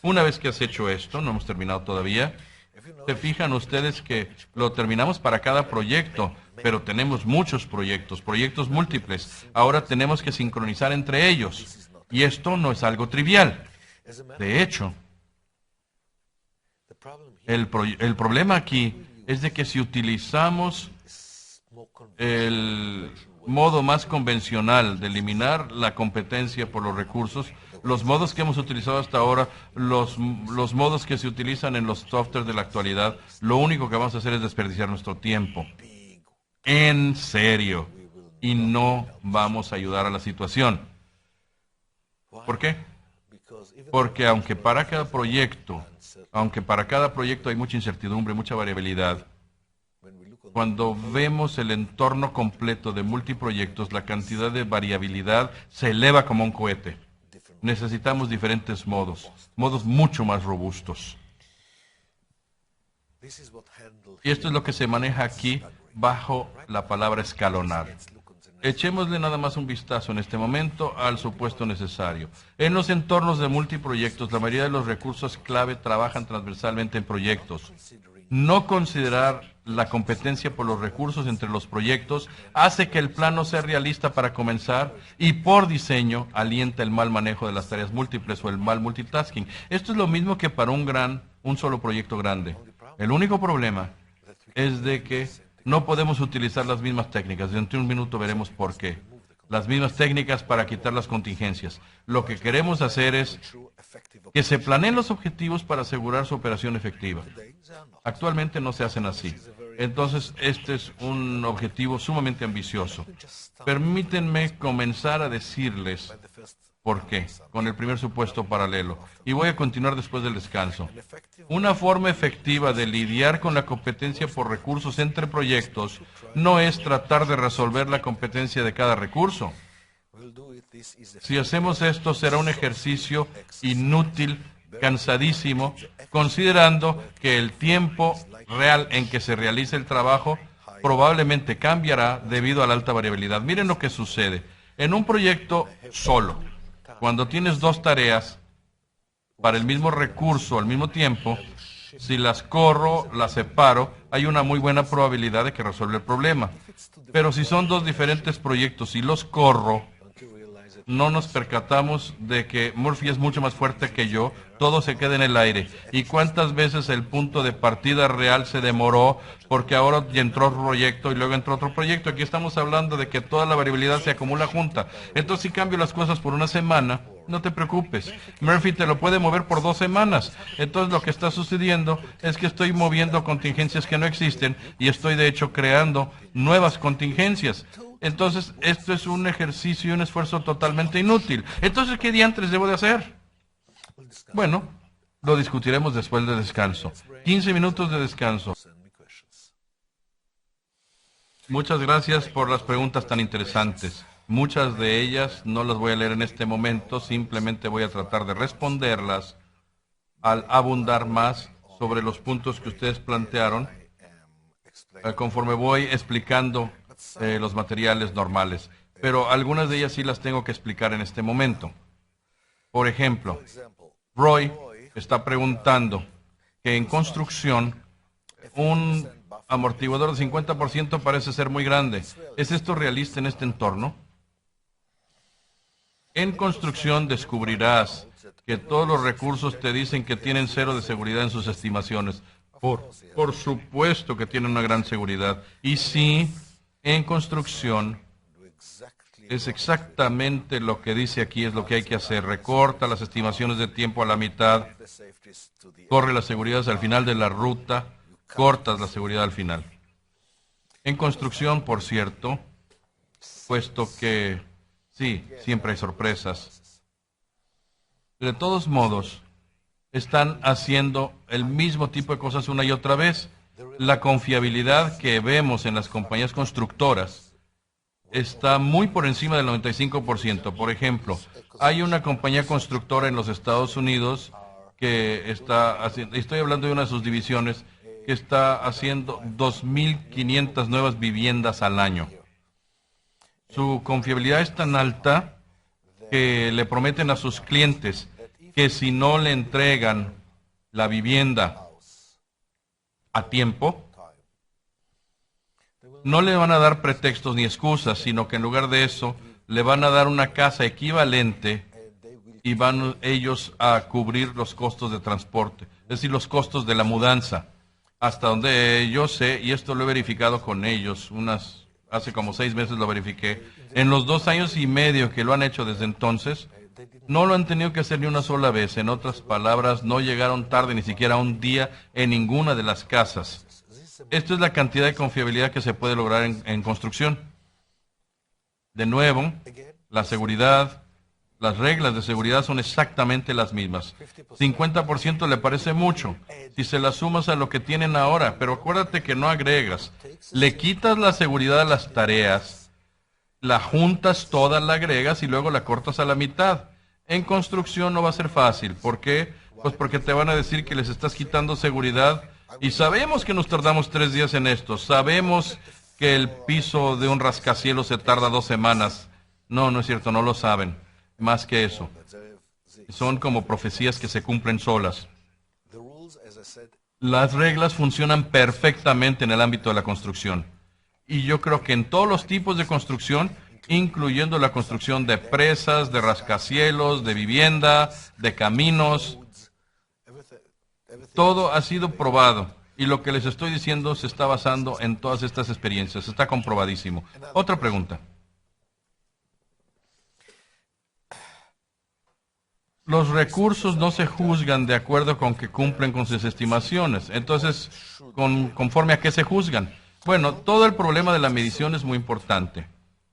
Una vez que has hecho esto, no hemos terminado todavía, se fijan ustedes que lo terminamos para cada proyecto, pero tenemos muchos proyectos, proyectos múltiples. Ahora tenemos que sincronizar entre ellos. Y esto no es algo trivial. De hecho, el problema aquí es de que si utilizamos el modo más convencional de eliminar la competencia por los recursos, los modos que hemos utilizado hasta ahora, los modos que se utilizan en los softwares de la actualidad, lo único que vamos a hacer es desperdiciar nuestro tiempo. En serio. Y no vamos a ayudar a la situación. ¿Por qué? Porque aunque para cada proyecto hay mucha incertidumbre, mucha variabilidad, cuando vemos el entorno completo de multiproyectos, la cantidad de variabilidad se eleva como un cohete. Necesitamos diferentes modos mucho más robustos. Y esto es lo que se maneja aquí bajo la palabra escalonar. Echémosle nada más un vistazo en este momento al supuesto necesario. En los entornos de multiproyectos, la mayoría de los recursos clave trabajan transversalmente en proyectos. No considerar la competencia por los recursos entre los proyectos hace que el plan no sea realista para comenzar y por diseño alienta el mal manejo de las tareas múltiples o el mal multitasking. Esto es lo mismo que para un solo proyecto grande. El único problema es de que no podemos utilizar las mismas técnicas. Dentro de un minuto veremos por qué. Las mismas técnicas para quitar las contingencias. Lo que queremos hacer es que se planeen los objetivos para asegurar su operación efectiva. Actualmente no se hacen así. Entonces, este es un objetivo sumamente ambicioso. Permítanme comenzar a decirles por qué, con el primer supuesto paralelo. Y voy a continuar después del descanso. Una forma efectiva de lidiar con la competencia por recursos entre proyectos no es tratar de resolver la competencia de cada recurso. Si hacemos esto, será un ejercicio inútil, cansadísimo, considerando que el tiempo real en que se realice el trabajo probablemente cambiará debido a la alta variabilidad. Miren lo que sucede. En un proyecto solo, cuando tienes dos tareas para el mismo recurso al mismo tiempo, si las corro, las separo, hay una muy buena probabilidad de que resuelva el problema. Pero si son dos diferentes proyectos y los corro, no nos percatamos de que Murphy es mucho más fuerte que yo, todo se queda en el aire. ¿Y cuántas veces el punto de partida real se demoró porque ahora ya entró otro proyecto y luego entró otro proyecto? Aquí estamos hablando de que toda la variabilidad se acumula junta. Entonces, si cambio las cosas por una semana, no te preocupes. Murphy te lo puede mover por 2 semanas. Entonces, lo que está sucediendo es que estoy moviendo contingencias que no existen y estoy, de hecho, creando nuevas contingencias. Entonces, esto es un ejercicio y un esfuerzo totalmente inútil. Entonces, ¿qué diantres debo de hacer? Bueno, lo discutiremos después del descanso. 15 minutos de descanso. Muchas gracias por las preguntas tan interesantes. Muchas de ellas no las voy a leer en este momento, simplemente voy a tratar de responderlas al abundar más sobre los puntos que ustedes plantearon conforme voy explicando los materiales normales. Pero algunas de ellas sí las tengo que explicar en este momento. Por ejemplo, Roy está preguntando que en construcción un amortiguador de 50% parece ser muy grande. ¿Es esto realista en este entorno? En construcción descubrirás que todos los recursos te dicen que tienen 0 de seguridad en sus estimaciones. Por supuesto que tienen una gran seguridad. Y sí, en construcción es exactamente lo que dice aquí, es lo que hay que hacer. Recorta las estimaciones de tiempo a la mitad, corre las seguridades al final de la ruta, cortas la seguridad al final. En construcción, por cierto, puesto que sí, siempre hay sorpresas. De todos modos, están haciendo el mismo tipo de cosas una y otra vez. La confiabilidad que vemos en las compañías constructoras está muy por encima del 95%. Por ejemplo, hay una compañía constructora en los Estados Unidos que está haciendo, estoy hablando de una de sus divisiones, que está haciendo 2.500 nuevas viviendas al año. Su confiabilidad es tan alta que le prometen a sus clientes que si no le entregan la vivienda a tiempo, no le van a dar pretextos ni excusas, sino que en lugar de eso le van a dar una casa equivalente y van ellos a cubrir los costos de transporte, es decir, los costos de la mudanza. Hasta donde yo sé, y esto lo he verificado con ellos, hace como 6 meses lo verifiqué, en los 2 años y medio que lo han hecho desde entonces, no lo han tenido que hacer ni una sola vez. En otras palabras, no llegaron tarde ni siquiera un día en ninguna de las casas. Esto es la cantidad de confiabilidad que se puede lograr en construcción. De nuevo, la seguridad, las reglas de seguridad son exactamente las mismas. 50% le parece mucho si se las sumas a lo que tienen ahora, pero acuérdate que no agregas. Le quitas la seguridad a las tareas, la juntas toda, la agregas y luego la cortas a la mitad. En construcción no va a ser fácil. ¿Por qué? Pues porque te van a decir que les estás quitando seguridad y sabemos que nos tardamos 3 días en esto. Sabemos que el piso de un rascacielos se tarda 2 semanas. No, no es cierto, no lo saben. Más que eso. Son como profecías que se cumplen solas. Las reglas funcionan perfectamente en el ámbito de la construcción. Y yo creo que en todos los tipos de construcción, incluyendo la construcción de presas, de rascacielos, de vivienda, de caminos, todo ha sido probado. Y lo que les estoy diciendo se está basando en todas estas experiencias. Está comprobadísimo. Otra pregunta. Los recursos no se juzgan de acuerdo con que cumplen con sus estimaciones. Entonces, ¿conforme a qué se juzgan? Bueno, todo el problema de la medición es muy importante.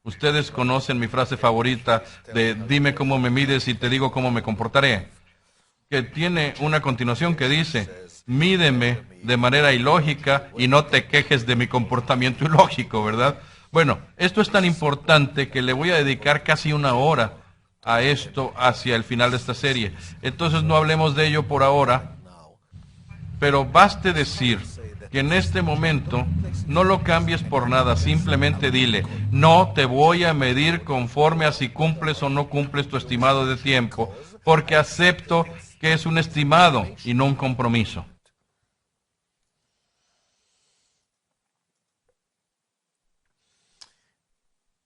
Ustedes conocen mi frase favorita de dime cómo me mides y te digo cómo me comportaré, que tiene una continuación que dice, mídeme de manera ilógica y no te quejes de mi comportamiento ilógico, ¿verdad? Bueno, esto es tan importante que le voy a dedicar casi 1 hora a esto hacia el final de esta serie. Entonces no hablemos de ello por ahora, pero baste decir que en este momento no lo cambies por nada, simplemente dile, no te voy a medir conforme a si cumples o no cumples tu estimado de tiempo, porque acepto que es un estimado y no un compromiso.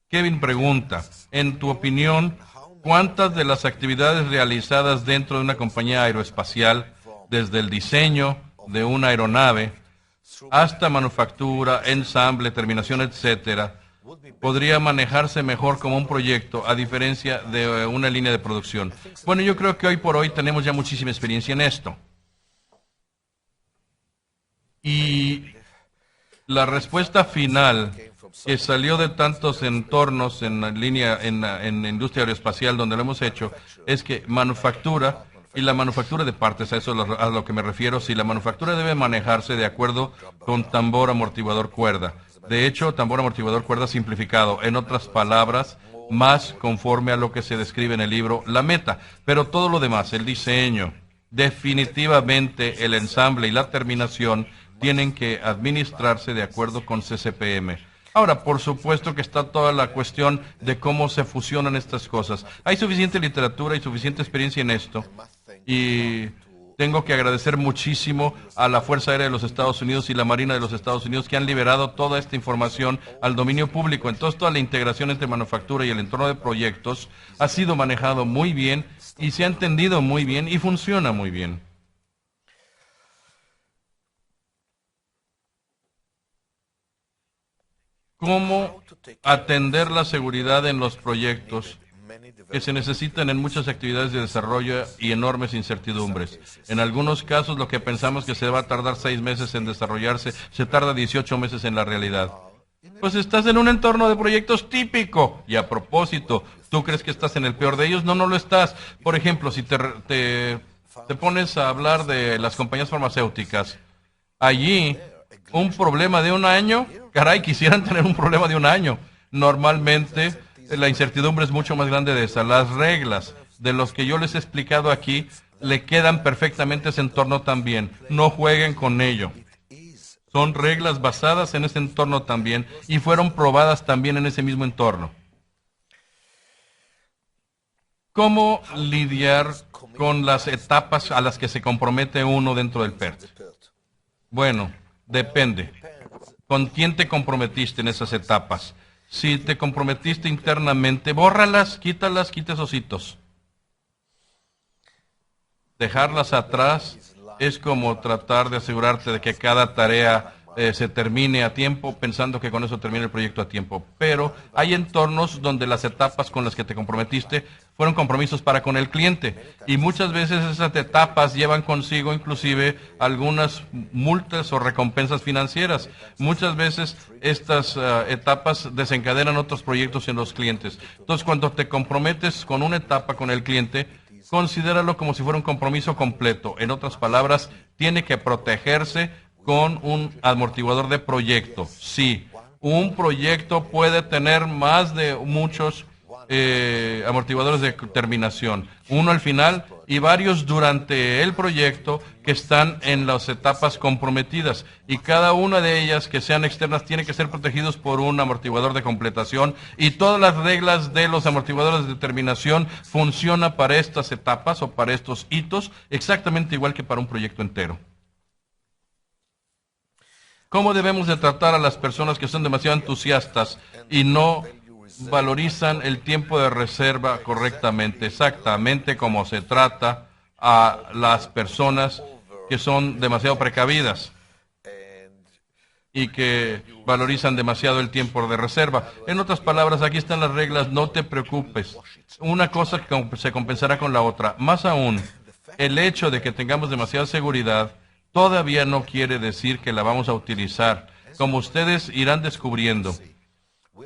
Kevin pregunta, en tu opinión, ¿cuántas de las actividades realizadas dentro de una compañía aeroespacial, desde el diseño de una aeronave hasta manufactura, ensamble, terminación, etcétera, podría manejarse mejor como un proyecto a diferencia de una línea de producción? Bueno, yo creo que hoy por hoy tenemos ya muchísima experiencia en esto. Y la respuesta final que salió de tantos entornos en la línea, en la industria aeroespacial donde lo hemos hecho, es que manufactura y la manufactura de partes, a eso a lo que me refiero, si la manufactura debe manejarse de acuerdo con tambor amortiguador cuerda. De hecho, tambor amortiguador cuerda simplificado, en otras palabras, más conforme a lo que se describe en el libro La Meta. Pero todo lo demás, el diseño, definitivamente el ensamble y la terminación tienen que administrarse de acuerdo con CCPM. Ahora, por supuesto que está toda la cuestión de cómo se fusionan estas cosas. Hay suficiente literatura y suficiente experiencia en esto. Y tengo que agradecer muchísimo a la Fuerza Aérea de los Estados Unidos y la Marina de los Estados Unidos que han liberado toda esta información al dominio público. Entonces, toda la integración entre manufactura y el entorno de proyectos ha sido manejado muy bien y se ha entendido muy bien y funciona muy bien. ¿Cómo atender la seguridad en los proyectos que se necesitan en muchas actividades de desarrollo y enormes incertidumbres? En algunos casos, lo que pensamos que se va a tardar 6 meses en desarrollarse, se tarda 18 meses en la realidad. Pues estás en un entorno de proyectos típico. Y a propósito, ¿tú crees que estás en el peor de ellos? No, no lo estás. Por ejemplo, si te pones a hablar de las compañías farmacéuticas, allí un problema de 1 año, caray, quisieran tener un problema de 1 año. Normalmente la incertidumbre es mucho más grande de esa. Las reglas de los que yo les he explicado aquí le quedan perfectamente a ese entorno también. No jueguen con ello. Son reglas basadas en ese entorno también y fueron probadas también en ese mismo entorno. ¿Cómo lidiar con las etapas a las que se compromete uno dentro del PERT? Bueno, depende. ¿Con quién te comprometiste en esas etapas? Si te comprometiste internamente, bórralas, quita esos hitos. Dejarlas atrás es como tratar de asegurarte de que cada tarea se termine a tiempo, pensando que con eso termina el proyecto a tiempo. Pero hay entornos donde las etapas con las que te comprometiste fueron compromisos para con el cliente. Y muchas veces esas etapas llevan consigo inclusive algunas multas o recompensas financieras. Muchas veces estas etapas desencadenan otros proyectos en los clientes. Entonces, cuando te comprometes con una etapa con el cliente, considéralo como si fuera un compromiso completo. En otras palabras, tiene que protegerse con un amortiguador de proyecto. Sí, un proyecto puede tener más de muchos amortiguadores de terminación. Uno al final y varios durante el proyecto que están en las etapas comprometidas. Y cada una de ellas que sean externas tiene que ser protegidos por un amortiguador de completación. Y todas las reglas de los amortiguadores de terminación funcionan para estas etapas o para estos hitos exactamente igual que para un proyecto entero. ¿Cómo debemos de tratar a las personas que son demasiado entusiastas y no valorizan el tiempo de reserva correctamente? Exactamente como se trata a las personas que son demasiado precavidas y que valorizan demasiado el tiempo de reserva. En otras palabras, aquí están las reglas, no te preocupes. Una cosa que se compensará con la otra. Más aún, el hecho de que tengamos demasiada seguridad todavía no quiere decir que la vamos a utilizar. Como ustedes irán descubriendo,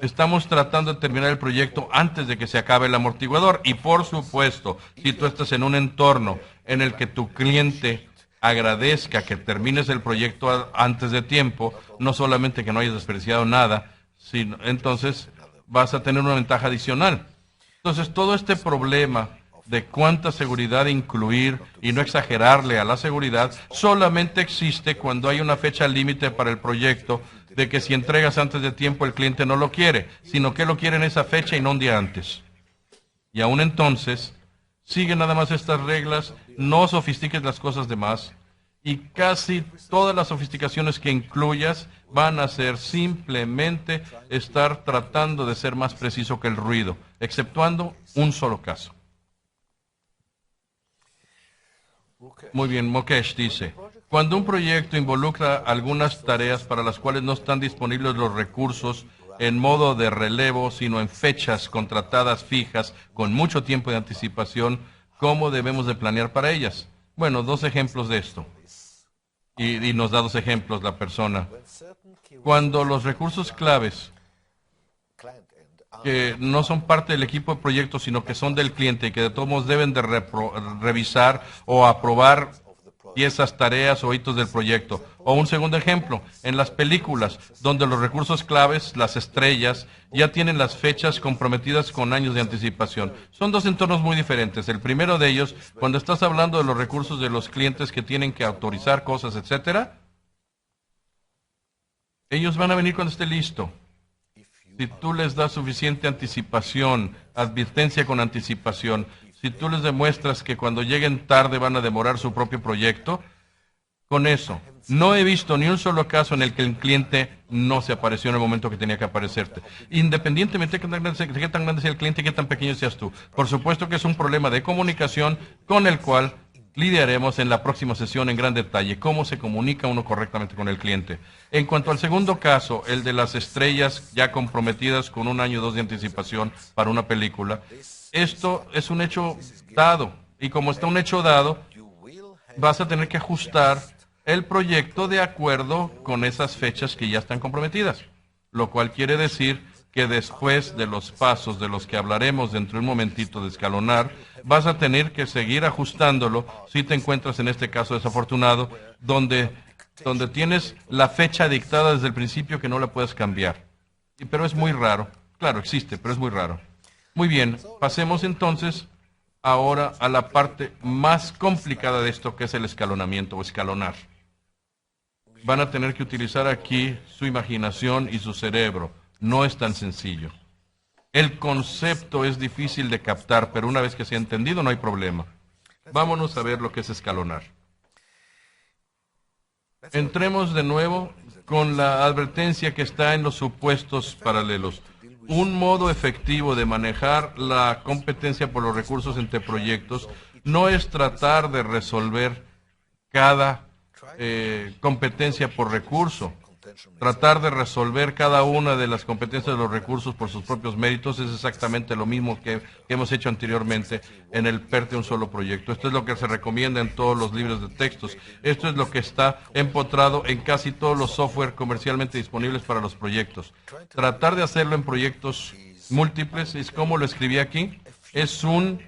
estamos tratando de terminar el proyecto antes de que se acabe el amortiguador. Y por supuesto, si tú estás en un entorno en el que tu cliente agradezca que termines el proyecto antes de tiempo, no solamente que no hayas desperdiciado nada, sino entonces vas a tener una ventaja adicional. Entonces, todo este problema de cuánta seguridad incluir y no exagerarle a la seguridad solamente existe cuando hay una fecha límite para el proyecto, de que si entregas antes de tiempo el cliente no lo quiere, sino que lo quiere en esa fecha y no un día antes. Y aún entonces, sigue nada más estas reglas, no sofistiques las cosas de más, y casi todas las sofisticaciones que incluyas van a ser simplemente estar tratando de ser más preciso que el ruido, exceptuando un solo caso. Muy bien, Mokesh dice, cuando un proyecto involucra algunas tareas para las cuales no están disponibles los recursos en modo de relevo, sino en fechas contratadas fijas con mucho tiempo de anticipación, ¿cómo debemos de planear para ellas? Bueno, dos ejemplos de esto. Y nos da dos ejemplos la persona. Cuando los recursos claves que no son parte del equipo de proyecto, sino que son del cliente y que de todos modos deben de revisar o aprobar piezas, tareas o hitos del proyecto. O un segundo ejemplo, en las películas, donde los recursos claves, las estrellas, ya tienen las fechas comprometidas con años de anticipación. Son dos entornos muy diferentes. El primero de ellos, cuando estás hablando de los recursos de los clientes que tienen que autorizar cosas, etcétera, ellos van a venir cuando esté listo. Si tú les das suficiente anticipación, advertencia con anticipación, si tú les demuestras que cuando lleguen tarde van a demorar su propio proyecto, con eso, no he visto ni un solo caso en el que el cliente no se apareció en el momento que tenía que aparecerte. Independientemente de qué tan grande sea el cliente y qué tan pequeño seas tú. Por supuesto que es un problema de comunicación con el cual lidiaremos en la próxima sesión en gran detalle, cómo se comunica uno correctamente con el cliente. En cuanto al segundo caso, el de las estrellas ya comprometidas con un año o dos de anticipación para una película, esto es un hecho dado, y como está un hecho dado, vas a tener que ajustar el proyecto de acuerdo con esas fechas que ya están comprometidas, lo cual quiere decir que después de los pasos de los que hablaremos dentro de un momentito de escalonar, vas a tener que seguir ajustándolo si te encuentras en este caso desafortunado, donde tienes la fecha dictada desde el principio que no la puedes cambiar. Pero es muy raro. Claro, existe, pero es muy raro. Muy bien, pasemos entonces ahora a la parte más complicada de esto, que es el escalonamiento o escalonar. Van a tener que utilizar aquí su imaginación y su cerebro. No es tan sencillo. El concepto es difícil de captar, pero una vez que se ha entendido no hay problema. Vámonos a ver lo que es escalonar. Entremos de nuevo con la advertencia que está en los supuestos paralelos. Un modo efectivo de manejar la competencia por los recursos entre proyectos no es tratar de resolver cada competencia por recurso. Tratar de resolver cada una de las competencias de los recursos por sus propios méritos es exactamente lo mismo que hemos hecho anteriormente en el PERT de un solo proyecto. Esto es lo que se recomienda en todos los libros de textos. Esto es lo que está empotrado en casi todos los software comercialmente disponibles para los proyectos. Tratar de hacerlo en proyectos múltiples es como lo escribí aquí. Es un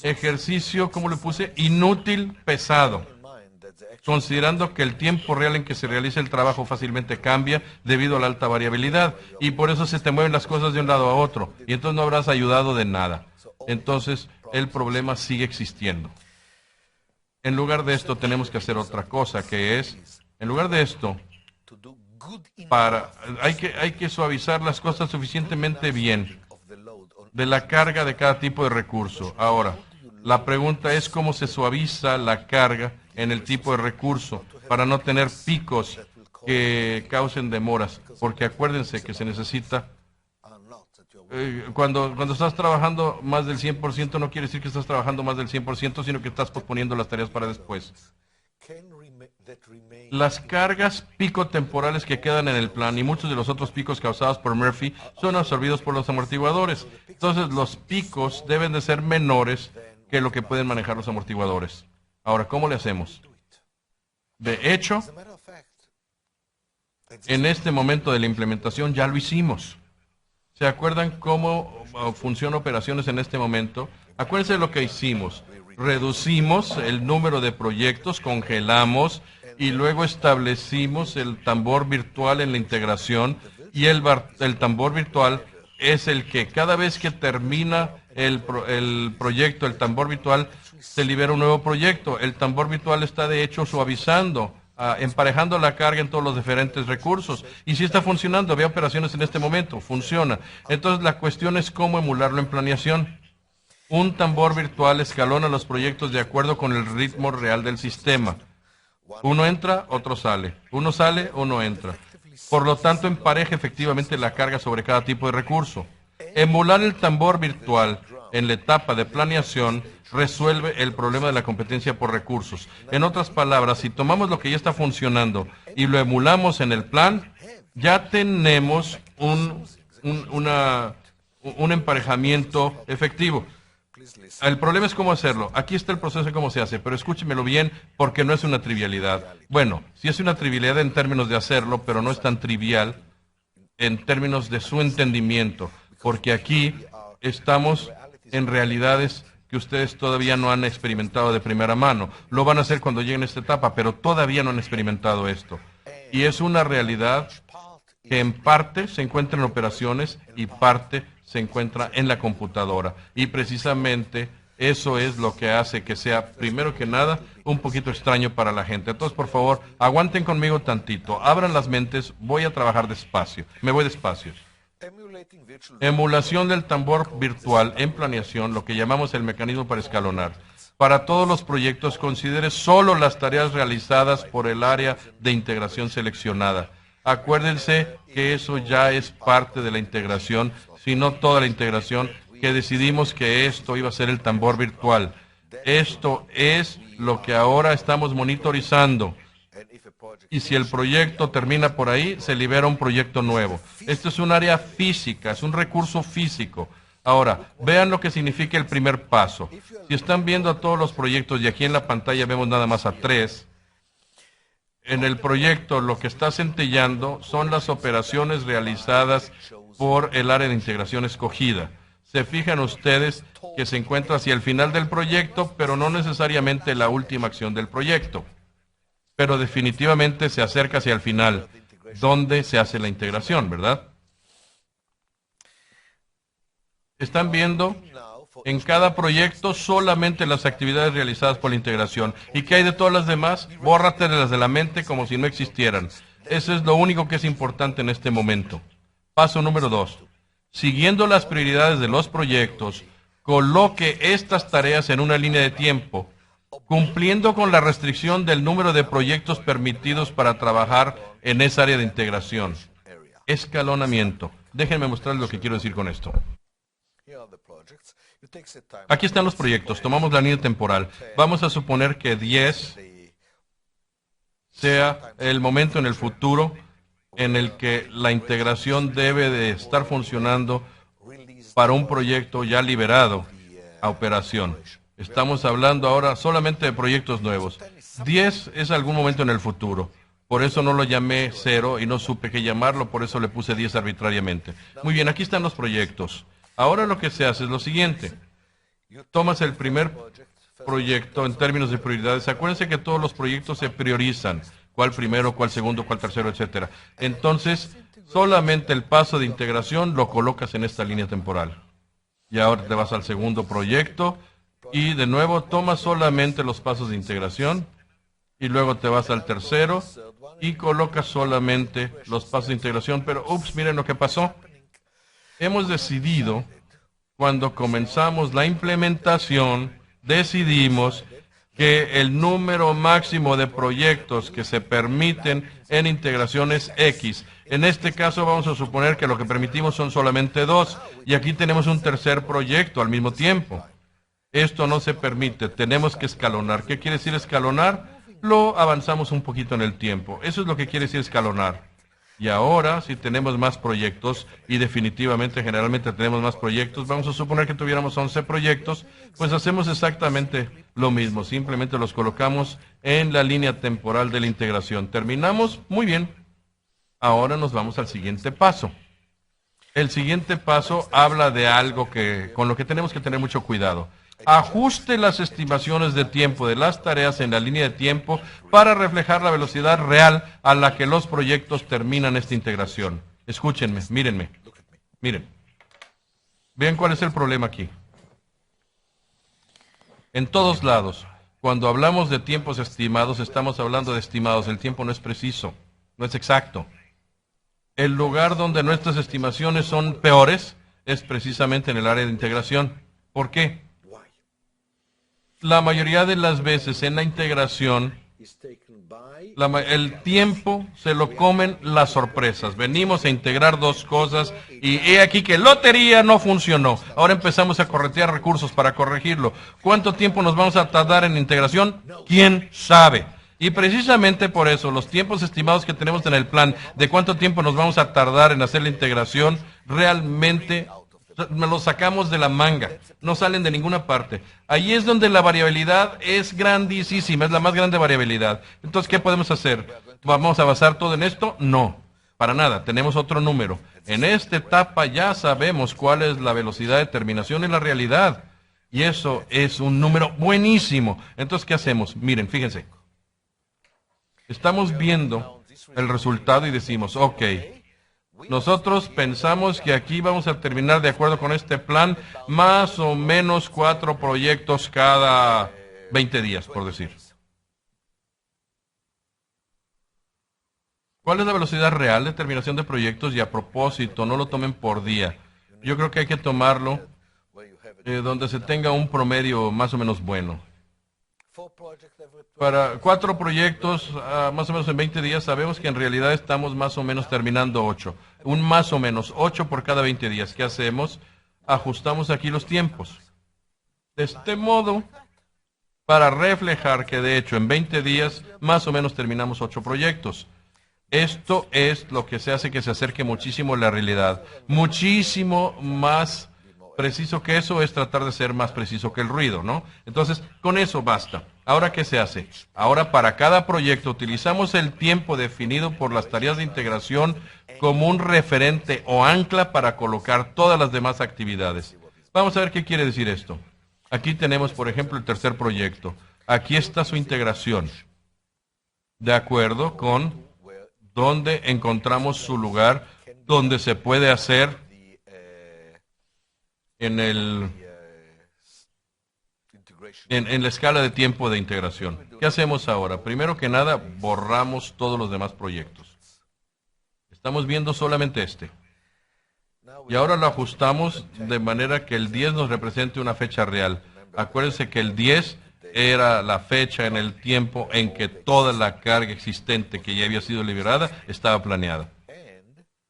ejercicio, como le puse, inútil, pesado, considerando que el tiempo real en que se realiza el trabajo fácilmente cambia debido a la alta variabilidad, y por eso se te mueven las cosas de un lado a otro, y entonces no habrás ayudado de nada. Entonces, el problema sigue existiendo. En lugar de esto, tenemos que hacer otra cosa, que es, en lugar de esto, hay que suavizar las cosas suficientemente bien de la carga de cada tipo de recurso. Ahora, la pregunta es cómo se suaviza la carga en el tipo de recurso para no tener picos que causen demoras, porque acuérdense que se necesita, cuando estás trabajando más del 100%, no quiere decir que estás trabajando más del 100%, sino que estás posponiendo las tareas para después. Las cargas pico temporales que quedan en el plan y muchos de los otros picos causados por Murphy son absorbidos por los amortiguadores. Entonces los picos deben de ser menores que lo que pueden manejar los amortiguadores. Ahora, ¿cómo le hacemos? De hecho, en este momento de la implementación ya lo hicimos. ¿Se acuerdan cómo funcionan operaciones en este momento? Acuérdense de lo que hicimos. Reducimos el número de proyectos, congelamos y luego establecimos el tambor virtual en la integración, y el tambor virtual es el que cada vez que termina el proyecto, el tambor virtual, se libera un nuevo proyecto. El tambor virtual está de hecho suavizando, emparejando la carga en todos los diferentes recursos. Y si está funcionando, había operaciones en este momento, funciona. Entonces la cuestión es cómo emularlo en planeación. Un tambor virtual escalona los proyectos de acuerdo con el ritmo real del sistema. Uno entra, otro sale. Uno sale, uno entra. Por lo tanto, empareja efectivamente la carga sobre cada tipo de recurso. Emular el tambor virtual en la etapa de planeación resuelve el problema de la competencia por recursos. En otras palabras, si tomamos lo que ya está funcionando y lo emulamos en el plan, ya tenemos un emparejamiento efectivo. El problema es cómo hacerlo. Aquí está el proceso de cómo se hace, pero escúchemelo bien porque no es una trivialidad. Bueno, sí es una trivialidad en términos de hacerlo, pero no es tan trivial en términos de su entendimiento, porque aquí estamos en realidades que ustedes todavía no han experimentado de primera mano. Lo van a hacer cuando lleguen a esta etapa, pero todavía no han experimentado esto. Y es una realidad que en parte se encuentra en operaciones y parte se encuentra en la computadora. Y precisamente eso es lo que hace que sea, primero que nada, un poquito extraño para la gente. Entonces, por favor, aguanten conmigo tantito, abran las mentes, voy a trabajar despacio, me voy despacio. Emulación del tambor virtual en planeación, lo que llamamos el mecanismo para escalonar. Para todos los proyectos, considere solo las tareas realizadas por el área de integración seleccionada. Acuérdense que eso ya es parte de la integración, si no toda la integración, que decidimos que esto iba a ser el tambor virtual. Esto es lo que ahora estamos monitorizando. Y si el proyecto termina por ahí, se libera un proyecto nuevo. Esto es un área física, es un recurso físico. Ahora, vean lo que significa el primer paso. Si están viendo a todos los proyectos y aquí en la pantalla vemos nada más a 3, en el proyecto lo que está centellando son las operaciones realizadas por el área de integración escogida. Se fijan ustedes que se encuentra hacia el final del proyecto, pero no necesariamente la última acción del proyecto. Pero definitivamente se acerca hacia el final, donde se hace la integración, ¿verdad? Están viendo en cada proyecto solamente las actividades realizadas por la integración. ¿Y qué hay de todas las demás? Bórratelas de la mente como si no existieran. Eso es lo único que es importante en este momento. Paso número 2. siguiendo las prioridades de los proyectos, coloque estas tareas en una línea de tiempo, cumpliendo con la restricción del número de proyectos permitidos para trabajar en esa área de integración. Escalonamiento. Déjenme mostrarles lo que quiero decir con esto. Aquí están los proyectos. Tomamos la línea temporal. Vamos a suponer que 10 sea el momento en el futuro en el que la integración debe de estar funcionando para un proyecto ya liberado a operación. Estamos hablando ahora solamente de proyectos nuevos. 10 es algún momento en el futuro. Por eso no lo llamé 0 y no supe qué llamarlo, por eso le puse 10 arbitrariamente. Muy bien, aquí están los proyectos. Ahora lo que se hace es lo siguiente. Tomas el primer proyecto en términos de prioridades. Acuérdense que todos los proyectos se priorizan. ¿Cuál primero, cuál segundo, cuál tercero, etcétera? Entonces, solamente el paso de integración lo colocas en esta línea temporal. Y ahora te vas al segundo proyecto y de nuevo tomas solamente los pasos de integración y luego te vas al tercero y colocas solamente los pasos de integración. Pero, ups, miren lo que pasó. Hemos decidido, cuando comenzamos la implementación, decidimos que el número máximo de proyectos que se permiten en integración es X. En este caso vamos a suponer que lo que permitimos son solamente 2 y aquí tenemos un tercer proyecto al mismo tiempo. Esto no se permite, tenemos que escalonar. ¿Qué quiere decir escalonar? Lo avanzamos un poquito en el tiempo. Eso es lo que quiere decir escalonar. Y ahora, si tenemos más proyectos, y definitivamente, generalmente tenemos más proyectos, vamos a suponer que tuviéramos 11 proyectos, pues hacemos exactamente lo mismo, simplemente los colocamos en la línea temporal de la integración. Terminamos, muy bien. Ahora nos vamos al siguiente paso. El siguiente paso habla de algo con lo que tenemos que tener mucho cuidado. Ajuste las estimaciones de tiempo de las tareas en la línea de tiempo para reflejar la velocidad real a la que los proyectos terminan esta integración. Escúchenme, mírenme, miren. Vean cuál es el problema aquí. En todos lados, cuando hablamos de tiempos estimados, estamos hablando de estimados. El tiempo no es preciso, no es exacto. El lugar donde nuestras estimaciones son peores es precisamente en el área de integración. ¿Por qué? La mayoría de las veces en la integración, el tiempo se lo comen las sorpresas. Venimos a integrar dos cosas y he aquí que lotería no funcionó. Ahora empezamos a corretear recursos para corregirlo. ¿Cuánto tiempo nos vamos a tardar en integración? ¿Quién sabe? Y precisamente por eso, los tiempos estimados que tenemos en el plan de cuánto tiempo nos vamos a tardar en hacer la integración, realmente me los sacamos de la manga, no salen de ninguna parte. Ahí es donde la variabilidad es grandísima, es la más grande variabilidad. Entonces, ¿qué podemos hacer? ¿Vamos a basar todo en esto? No, para nada, tenemos otro número. En esta etapa ya sabemos cuál es la velocidad de terminación en la realidad. Y eso es un número buenísimo. Entonces, ¿qué hacemos? Miren, fíjense. Estamos viendo el resultado y decimos, ok, nosotros pensamos que aquí vamos a terminar de acuerdo con este plan, más o menos 4 proyectos cada 20 días, por decir. ¿Cuál es la velocidad real de terminación de proyectos? Y a propósito, no lo tomen por día. Yo creo que hay que tomarlo donde se tenga un promedio más o menos bueno. Para 4 proyectos, más o menos en 20 días, sabemos que en realidad estamos más o menos terminando 8. Un más o menos 8 por cada 20 días. ¿Qué hacemos? Ajustamos aquí los tiempos. De este modo, para reflejar que de hecho en 20 días más o menos terminamos 8 proyectos. Esto es lo que se hace que se acerque muchísimo a la realidad. Muchísimo más preciso que eso es tratar de ser más preciso que el ruido, ¿no? Entonces, con eso basta. Ahora, ¿qué se hace? Ahora, para cada proyecto, utilizamos el tiempo definido por las tareas de integración como un referente o ancla para colocar todas las demás actividades. Vamos a ver qué quiere decir esto. Aquí tenemos, por ejemplo, el tercer proyecto. Aquí está su integración. De acuerdo con donde encontramos su lugar, donde se puede hacer en la escala de tiempo de integración. ¿Qué hacemos ahora? Primero que nada, borramos todos los demás proyectos. Estamos viendo solamente este. Y ahora lo ajustamos de manera que el 10 nos represente una fecha real. Acuérdense que el 10 era la fecha en el tiempo en que toda la carga existente que ya había sido liberada estaba planeada.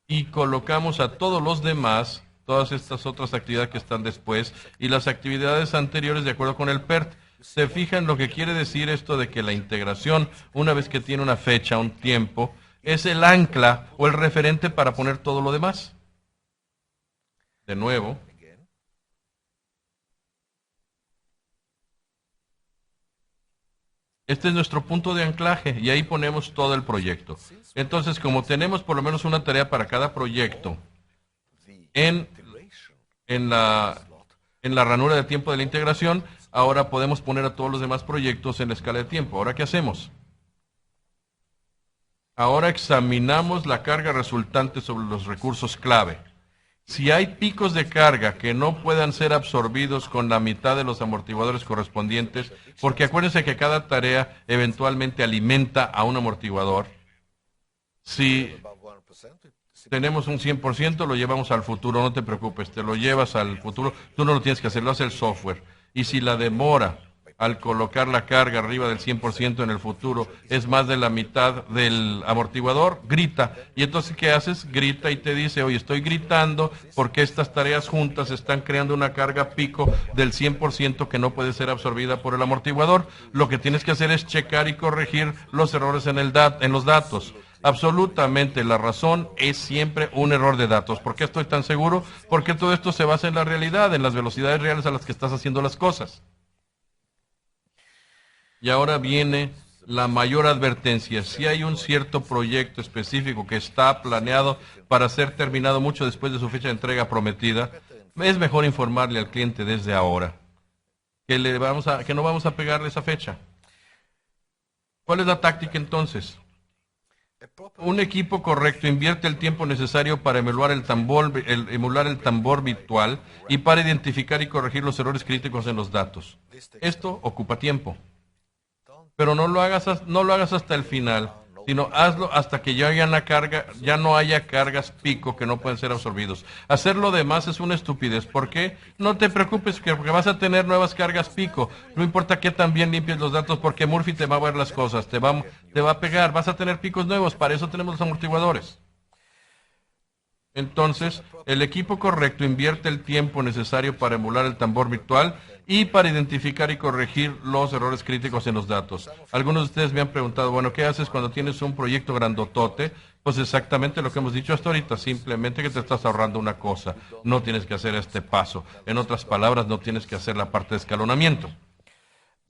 Y colocamos a todos los demás, todas estas otras actividades que están después, y las actividades anteriores de acuerdo con el PERT. ¿Se fijan lo que quiere decir esto de que la integración, una vez que tiene una fecha, un tiempo, es el ancla o el referente para poner todo lo demás? De nuevo. Este es nuestro punto de anclaje y ahí ponemos todo el proyecto. Entonces, como tenemos por lo menos una tarea para cada proyecto en la ranura de tiempo de la integración, ahora podemos poner a todos los demás proyectos en la escala de tiempo. ¿Ahora qué hacemos? Ahora examinamos la carga resultante sobre los recursos clave. Si hay picos de carga que no puedan ser absorbidos con la mitad de los amortiguadores correspondientes, porque acuérdense que cada tarea eventualmente alimenta a un amortiguador. Si tenemos un 100%, lo llevamos al futuro, no te preocupes, te lo llevas al futuro, tú no lo tienes que hacer, lo hace el software. Y si la demora al colocar la carga arriba del 100% en el futuro es más de la mitad del amortiguador, grita. Y entonces, ¿qué haces? Grita y te dice, oye, estoy gritando porque estas tareas juntas están creando una carga pico del 100% que no puede ser absorbida por el amortiguador. Lo que tienes que hacer es checar y corregir los errores en los datos. Absolutamente, la razón es siempre un error de datos. ¿Por qué estoy tan seguro? Porque todo esto se basa en la realidad, en las velocidades reales a las que estás haciendo las cosas. Y ahora viene la mayor advertencia. Si hay un cierto proyecto específico que está planeado para ser terminado mucho después de su fecha de entrega prometida, es mejor informarle al cliente desde ahora que no vamos a pegarle esa fecha. ¿Cuál es la táctica entonces? Un equipo correcto invierte el tiempo necesario para emular el tambor virtual y para identificar y corregir los errores críticos en los datos. Esto ocupa tiempo. Pero no lo hagas hasta el final, sino hazlo hasta que ya no haya cargas pico que no pueden ser absorbidos. Hacer lo demás es una estupidez. ¿Por qué? No te preocupes, porque vas a tener nuevas cargas pico. No importa qué tan bien limpies los datos, porque Murphy te va a ver las cosas, te va a pegar, vas a tener picos nuevos. Para eso tenemos los amortiguadores. Entonces, el equipo correcto invierte el tiempo necesario para emular el tambor virtual y para identificar y corregir los errores críticos en los datos. Algunos de ustedes me han preguntado, bueno, ¿qué haces cuando tienes un proyecto grandotote? Pues exactamente lo que hemos dicho hasta ahorita, simplemente que te estás ahorrando una cosa. No tienes que hacer este paso. En otras palabras, no tienes que hacer la parte de escalonamiento.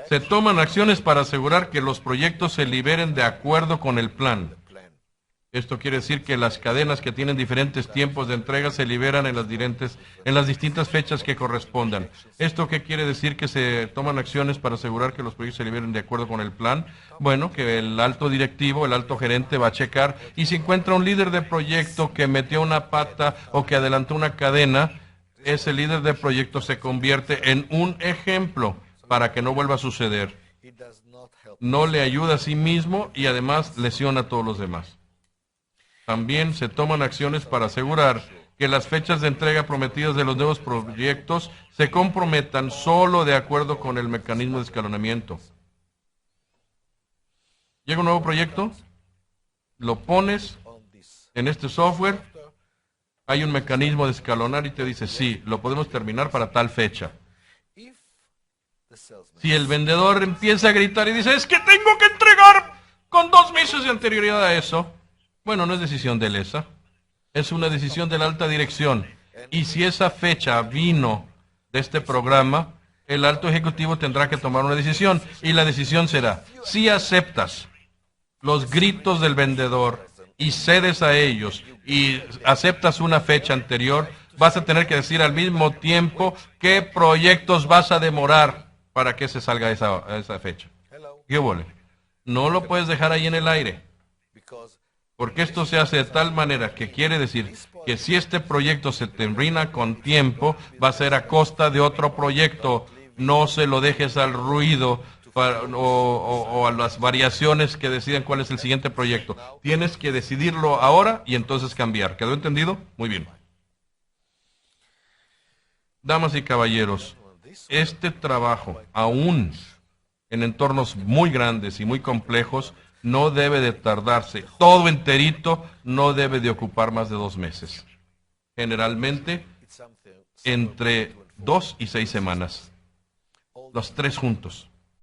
Se toman acciones para asegurar que los proyectos se liberen de acuerdo con el plan. Esto quiere decir que las cadenas que tienen diferentes tiempos de entrega se liberan en las distintas fechas que correspondan. ¿Esto qué quiere decir? Que se toman acciones para asegurar que los proyectos se liberen de acuerdo con el plan. Bueno, que el alto directivo, el alto gerente va a checar, y si encuentra un líder de proyecto que metió una pata o que adelantó una cadena, ese líder de proyecto se convierte en un ejemplo para que no vuelva a suceder. No le ayuda a sí mismo y además lesiona a todos los demás. También se toman acciones para asegurar que las fechas de entrega prometidas de los nuevos proyectos se comprometan solo de acuerdo con el mecanismo de escalonamiento. Llega un nuevo proyecto, lo pones en este software, hay un mecanismo de escalonar y te dice, sí, lo podemos terminar para tal fecha. Si el vendedor empieza a gritar y dice, es que tengo que entregar con 2 meses de anterioridad a eso, bueno, no es decisión de ESA, es una decisión de la alta dirección. Y si esa fecha vino de este programa, el alto ejecutivo tendrá que tomar una decisión. Y la decisión será, si aceptas los gritos del vendedor y cedes a ellos y aceptas una fecha anterior, vas a tener que decir al mismo tiempo qué proyectos vas a demorar para que se salga esa fecha. ¿Qué vole? No lo puedes dejar ahí en el aire. Porque esto se hace de tal manera que quiere decir que si este proyecto se termina con tiempo, va a ser a costa de otro proyecto. No se lo dejes al ruido o a las variaciones que decidan cuál es el siguiente proyecto. Tienes que decidirlo ahora y entonces cambiar. ¿Quedó entendido? Muy bien. Damas y caballeros, este trabajo, aún en entornos muy grandes y muy complejos, no debe de tardarse. Todo enterito no debe de ocupar más de 2 meses. Generalmente, entre 2 y 6 semanas. Los 3 juntos.